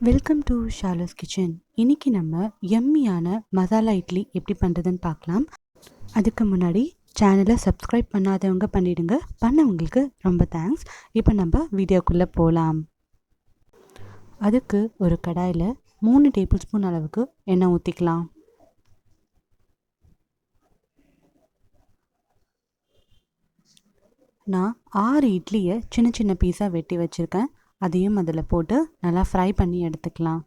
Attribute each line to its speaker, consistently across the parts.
Speaker 1: Welcome to ஷாலோஸ் kitchen. இன்றைக்கி நம்ம யம்மியான மசாலா இட்லி எப்படி பண்ணுறதுன்னு பார்க்கலாம். அதுக்கு முன்னாடி சேனலை சப்ஸ்கிரைப் பண்ணாதவங்க பண்ணிவிடுங்க, பண்ணவங்களுக்கு ரொம்ப தேங்க்ஸ். இப்போ நம்ம வீடியோக்குள்ளே போகலாம். அதுக்கு ஒரு கடாயில் 3 டேபிள் ஸ்பூன் அளவுக்கு எண்ணெய் ஊற்றிக்கலாம். நான் 6 இட்லியை சின்ன சின்ன பீஸாக வெட்டி வச்சுருக்கேன். அதையும் அதில் போட்டு நல்லா ஃப்ரை பண்ணி எடுத்துக்கலாம்.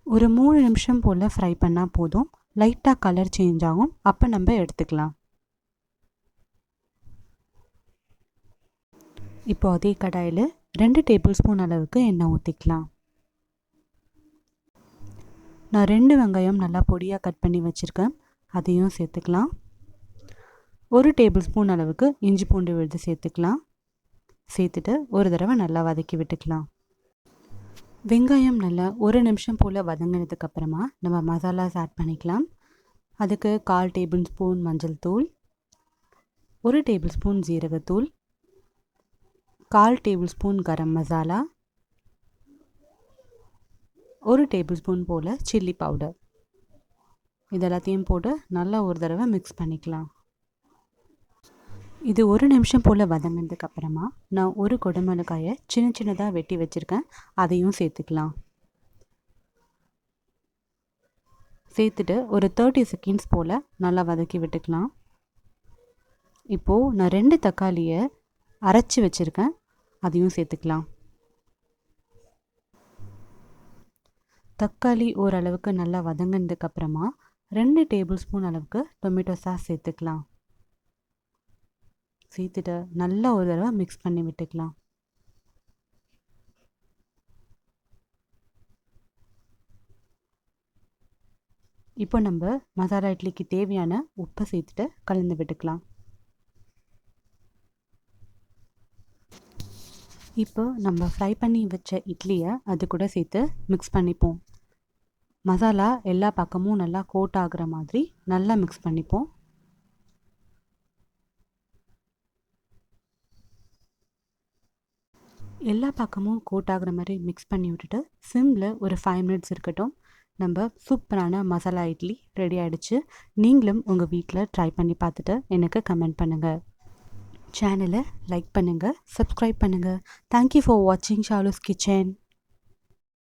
Speaker 1: ஒரு 3 நிமிஷம் போல் ஃப்ரை பண்ணால் போதும். லைட்டாக கலர் சேஞ்ச் ஆகும், அப்போ நம்ம எடுத்துக்கலாம். இப்போ அதே கடாயில் 2 டேபிள் ஸ்பூன் அளவுக்கு எண்ணெய் ஊற்றிக்கலாம். நான் 2 வெங்காயம் நல்லா பொடியாக கட் பண்ணி வச்சுருக்கேன், அதையும் சேர்த்துக்கலாம். 1 டேபிள் ஸ்பூன் அளவுக்கு இஞ்சி பூண்டு விழுது சேர்த்துக்கலாம். சேர்த்துட்டு ஒரு தடவை நல்லா வதக்கி விட்டுக்கலாம். வெங்காயம் நல்லா 1 நிமிஷம் போல் வதங்கினதுக்கப்புறமா நம்ம மசாலாஸ் ஆட் பண்ணிக்கலாம். அதுக்கு 1/4 டேபிள் ஸ்பூன் மஞ்சள் தூள், 1 டேபிள் ஸ்பூன் ஜீரகத்தூள், 1/4 table spoon garam masala, 1 table spoon போல் சில்லி பவுடர். இதெல்லாத்தையும் போட்டு நல்லா ஒரு தடவை மிக்ஸ் பண்ணிக்கலாம். இது 1 நிமிஷம் போல் வதங்கினதுக்கப்புறமா நான் 1 குடமிளகாயை சின்ன சின்னதாக வெட்டி வச்சுருக்கேன், அதையும் சேர்த்துக்கலாம். சேர்த்துட்டு ஒரு 30 செகண்ட்ஸ் போல் நல்லா வதக்கி விட்டுக்கலாம். இப்போது நான் 2 தக்காளியை அரைச்சி வச்சுருக்கேன், அதையும் சேர்த்துக்கலாம். தக்காளி ஓரளவுக்கு நல்லா வதங்கினதுக்கப்புறமா 2 டேபிள் ஸ்பூன் அளவுக்கு டொமேட்டோ சாஸ் சேர்த்துக்கலாம். சேர்த்துட்டு நல்லா ஒரு தடவை மிக்ஸ் பண்ணி விட்டுக்கலாம். இப்போ நம்ம மசாலா இட்லிக்கு தேவையான உப்பை சேர்த்துட்டு கலந்து விட்டுக்கலாம். இப்போ நம்ம ஃப்ரை பண்ணி வச்ச இட்லியை அது கூட சேர்த்து மிக்ஸ் பண்ணிப்போம். மசாலா எல்லா பக்கமும் நல்லா கோட் ஆகுற மாதிரி நல்லா மிக்ஸ் பண்ணிப்போம். எல்லா பக்கமும் கோட் ஆகிற மாதிரி மிக்ஸ் பண்ணி விட்டுட்டு சிம்மில் ஒரு 5 மினிட்ஸ் இருக்கட்டும். நம்ம சூப்பரான மசாலா இட்லி ரெடி ஆகிடுச்சு. நீங்களும் உங்கள் வீட்டில் ட்ரை பண்ணி பார்த்துட்டு எனக்கு கமெண்ட் பண்ணுங்கள். சேனலை லைக் பண்ணுங்கள், சப்ஸ்கிரைப் பண்ணுங்கள். தேங்க்யூ ஃபார் வாட்சிங் ஷாலோஸ் கிச்சன்.